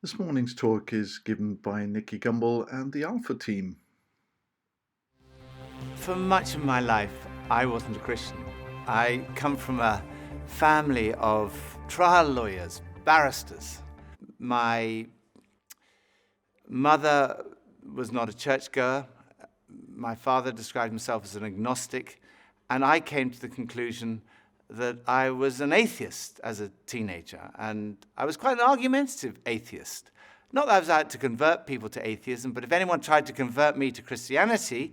This morning's talk is given by Nicky Gumbel and the Alpha team. For much of my life, I wasn't a Christian. I come from a family of trial lawyers, barristers. My mother was not a churchgoer. My father described himself as an agnostic, and I came to the conclusion that I was an atheist as a teenager, and I was quite an argumentative atheist. Not that I was out to convert people to atheism, but if anyone tried to convert me to Christianity,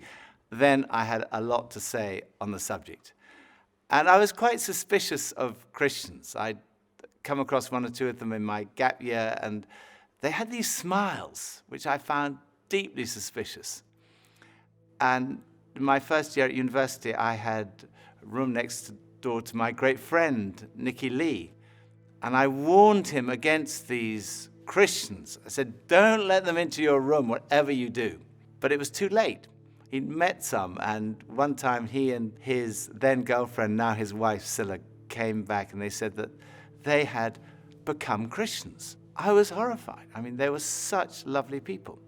then I had a lot to say on the subject. And I was quite suspicious of Christians. I'd come across one or two of them in my gap year, and they had these smiles, which I found deeply suspicious. And in my first year at university, I had a room next door to my great friend, Nicky Lee. And I warned him against these Christians. I said, don't let them into your room, whatever you do. But it was too late. He'd met some, and one time he and his then girlfriend, now his wife, Scylla, came back and they said that they had become Christians. I was horrified. I mean, they were such lovely people.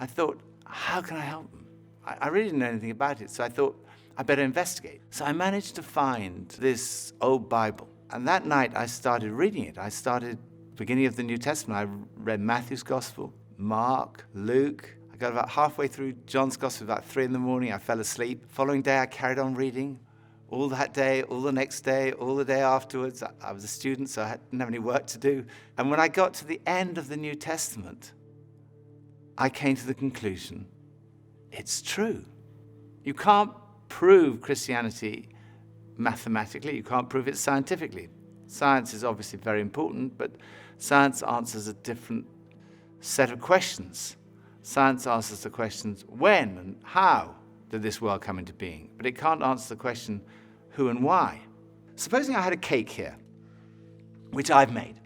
I thought, how can I help them? I really didn't know anything about it, so I thought, I better investigate. So I managed to find this old Bible, and that night I started reading it. I started beginning of the New Testament. I read Matthew's Gospel, Mark, Luke. I got about halfway through John's Gospel, about 3 a.m. I fell asleep. Following day, I carried on reading. All that day, all the next day, all the day afterwards. I was a student, so I didn't have any work to do. And when I got to the end of the New Testament, I came to the conclusion, it's true. You can't prove Christianity mathematically. You can't prove it scientifically. Science is obviously very important, but science answers a different set of questions. Science answers the questions, when and how did this world come into being? But it can't answer the question, who and why. Supposing I had a cake here, which I've made,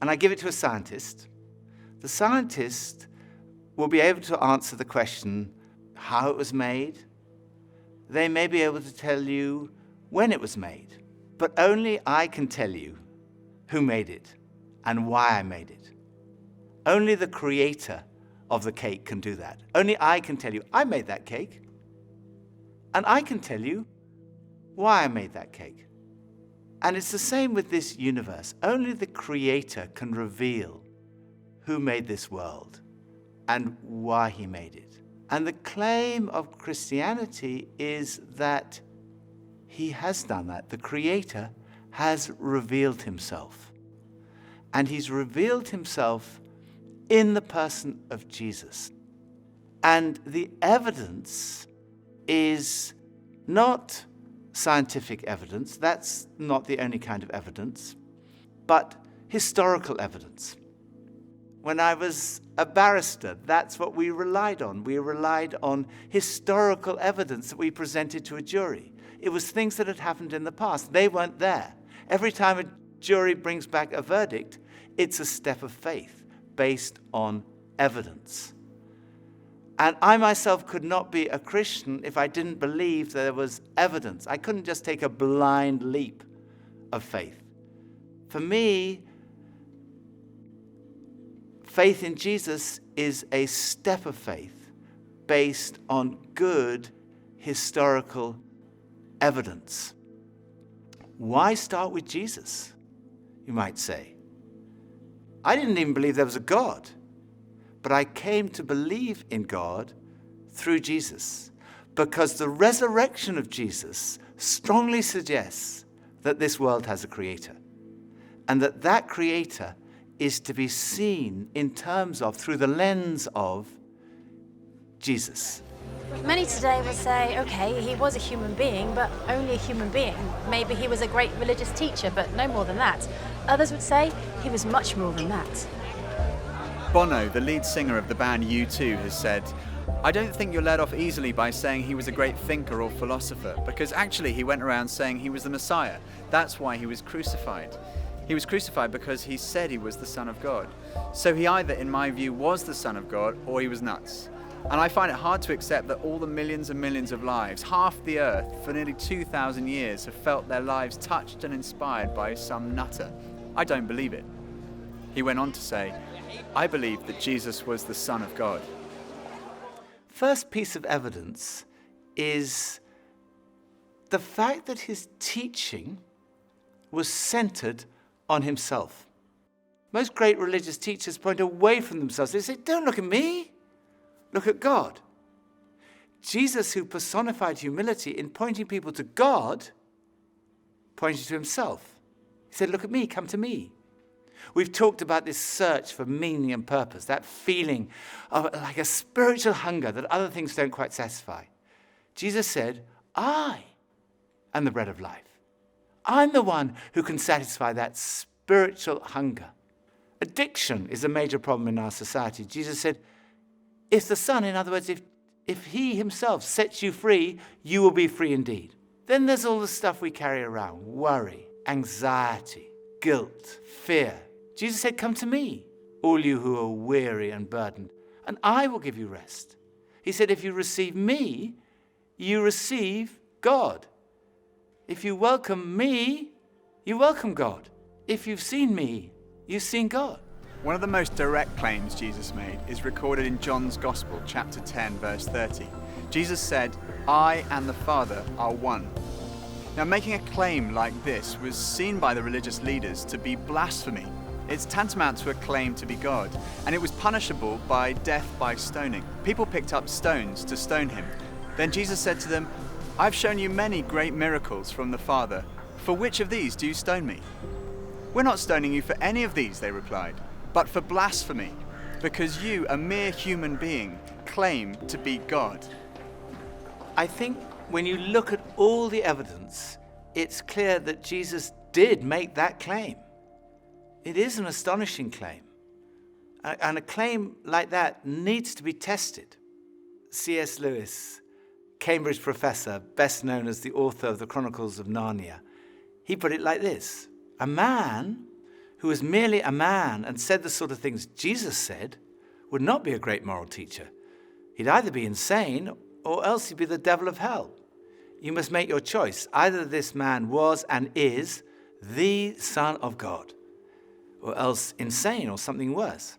and I give it to a scientist. The scientist will be able to answer the question, how it was made. They may be able to tell you when it was made, but only I can tell you who made it and why I made it. Only the creator of the cake can do that. Only I can tell you, I made that cake. And I can tell you why I made that cake. And it's the same with this universe. Only the creator can reveal who made this world and why he made it. And the claim of Christianity is that he has done that. The creator has revealed himself. And he's revealed himself in the person of Jesus. And the evidence is not scientific evidence, that's not the only kind of evidence, but historical evidence. When I was a barrister, that's what we relied on. We relied on historical evidence that we presented to a jury. It was things that had happened in the past. They weren't there. Every time a jury brings back a verdict, it's a step of faith based on evidence. And I myself could not be a Christian if I didn't believe there was evidence. I couldn't just take a blind leap of faith. For me, faith in Jesus is a step of faith based on good historical evidence. Why start with Jesus, you might say? I didn't even believe there was a God, but I came to believe in God through Jesus because the resurrection of Jesus strongly suggests that this world has a creator and that creator is to be seen in terms of, through the lens of Jesus. Many today will say, okay, he was a human being, but only a human being. Maybe he was a great religious teacher, but no more than that. Others would say he was much more than that. Bono, the lead singer of the band U2, has said, I don't think you're led off easily by saying he was a great thinker or philosopher, because actually he went around saying he was the Messiah. That's why he was crucified. He was crucified because he said he was the Son of God. So he either, in my view, was the Son of God or he was nuts. And I find it hard to accept that all the millions and millions of lives, half the earth, for nearly 2,000 years, have felt their lives touched and inspired by some nutter. I don't believe it. He went on to say, I believe that Jesus was the Son of God. First piece of evidence is the fact that his teaching was centered on himself. Most great religious teachers point away from themselves. They say, don't look at me, look at God. Jesus, who personified humility in pointing people to God, pointed to himself. He said, look at me, come to me. We've talked about this search for meaning and purpose, that feeling of like a spiritual hunger that other things don't quite satisfy. Jesus said, I am the bread of life. I'm the one who can satisfy that spiritual hunger. Addiction is a major problem in our society. Jesus said, if the Son, in other words, if he himself sets you free, you will be free indeed. Then there's all the stuff we carry around, worry, anxiety, guilt, fear. Jesus said, come to me, all you who are weary and burdened, and I will give you rest. He said, if you receive me, you receive God. If you welcome me, you welcome God. If you've seen me, you've seen God. One of the most direct claims Jesus made is recorded in John's Gospel, chapter 10, verse 30. Jesus said, I and the Father are one. Now, making a claim like this was seen by the religious leaders to be blasphemy. It's tantamount to a claim to be God, and it was punishable by death by stoning. People picked up stones to stone him. Then Jesus said to them, I've shown you many great miracles from the Father. For which of these do you stone me? We're not stoning you for any of these, they replied, but for blasphemy, because you, a mere human being, claim to be God. I think when you look at all the evidence, it's clear that Jesus did make that claim. It is an astonishing claim. And a claim like that needs to be tested. C.S. Lewis, Cambridge professor, best known as the author of the Chronicles of Narnia, he put it like this: a man who was merely a man and said the sort of things Jesus said would not be a great moral teacher. He'd either be insane or else he'd be the devil of hell. You must make your choice. Either this man was and is the Son of God, or else insane or something worse.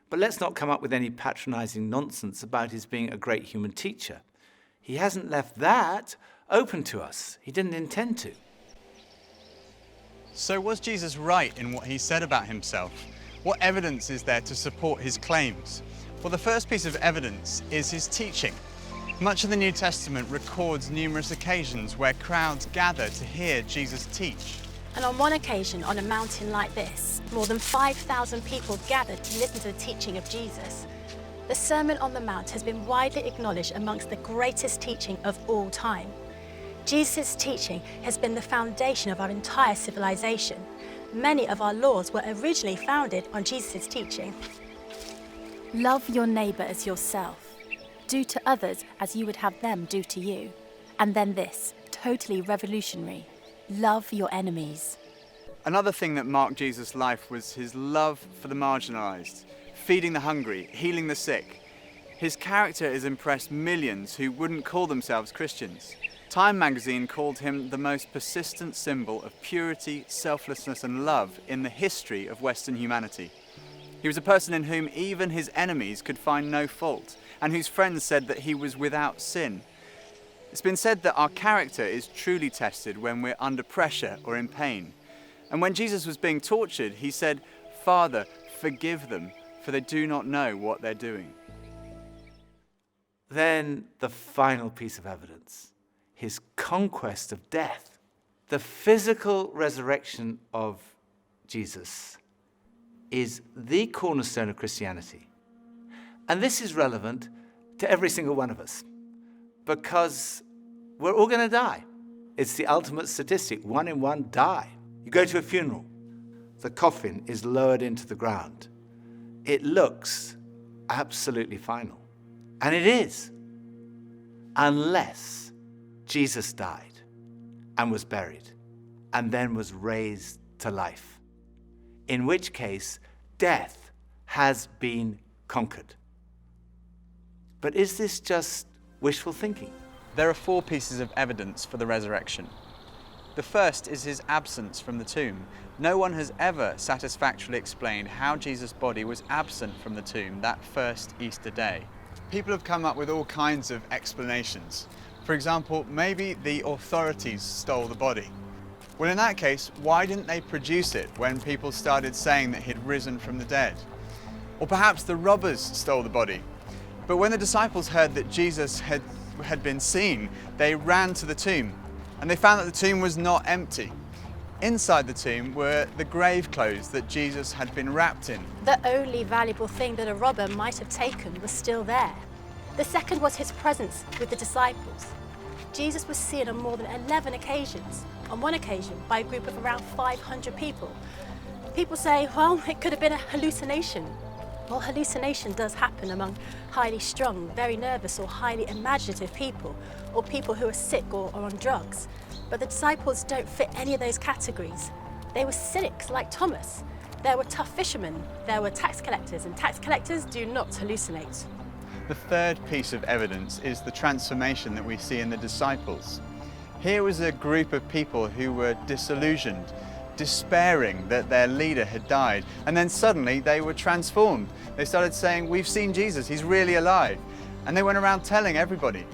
But let's not come up with any patronizing nonsense about his being a great human teacher. He hasn't left that open to us. He didn't intend to. So was Jesus right in what he said about himself? What evidence is there to support his claims? Well, the first piece of evidence is his teaching. Much of the New Testament records numerous occasions where crowds gather to hear Jesus teach. And on one occasion, on a mountain like this, more than 5,000 people gathered to listen to the teaching of Jesus. The Sermon on the Mount has been widely acknowledged amongst the greatest teaching of all time. Jesus' teaching has been the foundation of our entire civilization. Many of our laws were originally founded on Jesus' teaching. Love your neighbour as yourself. Do to others as you would have them do to you. And then this, totally revolutionary: love your enemies. Another thing that marked Jesus' life was his love for the marginalized, feeding the hungry, healing the sick. His character has impressed millions who wouldn't call themselves Christians. Time magazine called him the most persistent symbol of purity, selflessness and love in the history of Western humanity. He was a person in whom even his enemies could find no fault, and whose friends said that he was without sin. It's been said that our character is truly tested when we're under pressure or in pain. And when Jesus was being tortured, he said, Father, forgive them, for they do not know what they're doing. Then the final piece of evidence, his conquest of death. The physical resurrection of Jesus is the cornerstone of Christianity. And this is relevant to every single one of us, because we're all going to die. It's the ultimate statistic. 1 in 1 die. You go to a funeral, the coffin is lowered into the ground. It looks absolutely final. And it is, unless Jesus died and was buried and then was raised to life, in which case death has been conquered. But is this just wishful thinking? There are 4 pieces of evidence for the resurrection. The first is his absence from the tomb. No one has ever satisfactorily explained how Jesus' body was absent from the tomb that first Easter day. People have come up with all kinds of explanations. For example, maybe the authorities stole the body. Well, in that case, why didn't they produce it when people started saying that he'd risen from the dead? Or perhaps the robbers stole the body. But when the disciples heard that Jesus had been seen, they ran to the tomb, and they found that the tomb was not empty. Inside the tomb were the grave clothes that Jesus had been wrapped in. The only valuable thing that a robber might have taken was still there. The second was his presence with the disciples. Jesus was seen on more than 11 occasions, on one occasion by a group of around 500 people. People say, well, it could have been a hallucination. Well, hallucination does happen among highly strung, very nervous or highly imaginative people, or people who are sick or on drugs. But the disciples don't fit any of those categories. They were cynics like Thomas. There were tough fishermen, there were tax collectors, and tax collectors do not hallucinate. The third piece of evidence is the transformation that we see in the disciples. Here was a group of people who were disillusioned, despairing that their leader had died, and then suddenly they were transformed. They started saying, "We've seen Jesus, he's really alive," and they went around telling everybody.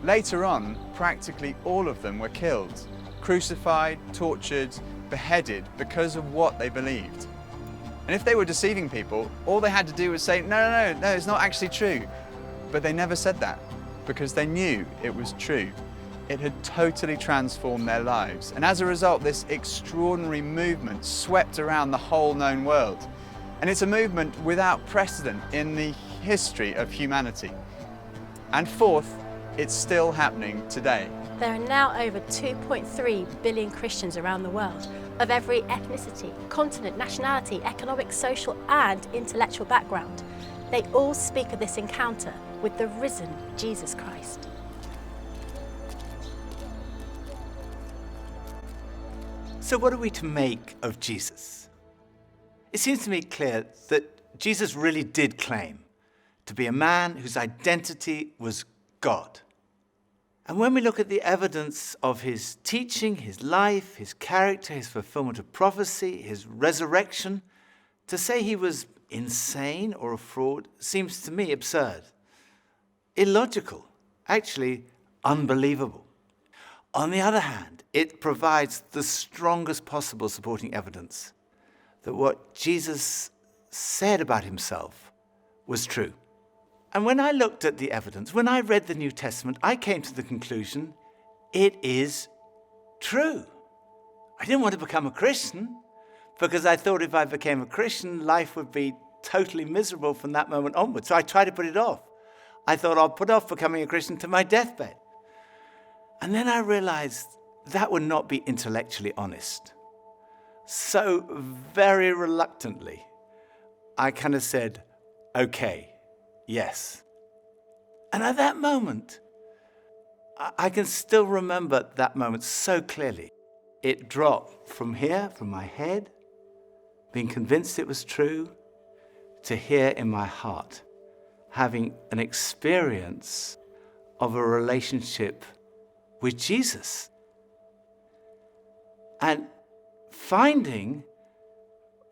Later on, practically all of them were killed, crucified, tortured, beheaded because of what they believed. And if they were deceiving people, all they had to do was say, no, it's not actually true. But they never said that because they knew it was true. It had totally transformed their lives. And as a result, this extraordinary movement swept around the whole known world. And it's a movement without precedent in the history of humanity. And fourth, it's still happening today. There are now over 2.3 billion Christians around the world, of every ethnicity, continent, nationality, economic, social, and intellectual background. They all speak of this encounter with the risen Jesus Christ. So what are we to make of Jesus? It seems to me clear that Jesus really did claim to be a man whose identity was God. And when we look at the evidence of his teaching, his life, his character, his fulfillment of prophecy, his resurrection, to say he was insane or a fraud seems to me absurd, illogical, actually unbelievable. On the other hand, it provides the strongest possible supporting evidence that what Jesus said about himself was true. And when I looked at the evidence, when I read the New Testament, I came to the conclusion it is true. I didn't want to become a Christian because I thought if I became a Christian, life would be totally miserable from that moment onwards. So I tried to put it off. I thought I'll put off becoming a Christian to my deathbed. And then I realized that would not be intellectually honest. So very reluctantly, I kind of said, okay. Yes. And at that moment, I can still remember that moment so clearly. It dropped from here, from my head, being convinced it was true, to here in my heart, having an experience of a relationship with Jesus. And finding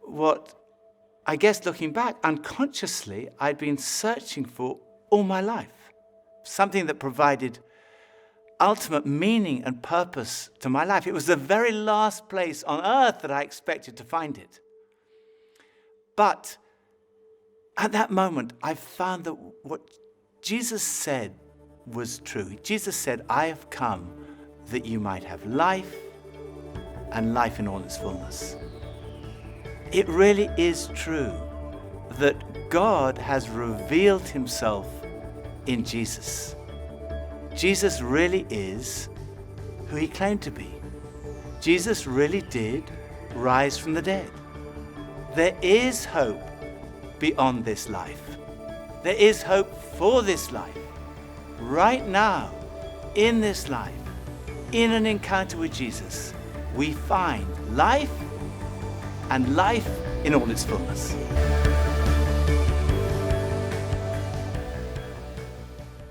what, I guess looking back, unconsciously, I'd been searching for all my life. Something that provided ultimate meaning and purpose to my life. It was the very last place on earth that I expected to find it. But at that moment, I found that what Jesus said was true. Jesus said, I have come that you might have life and life in all its fullness. It really is true that God has revealed himself in Jesus. Jesus really is who he claimed to be. Jesus really did rise from the dead. There is hope beyond this life. There is hope for this life. Right now, in this life, in an encounter with Jesus, we find life and life in all its fullness.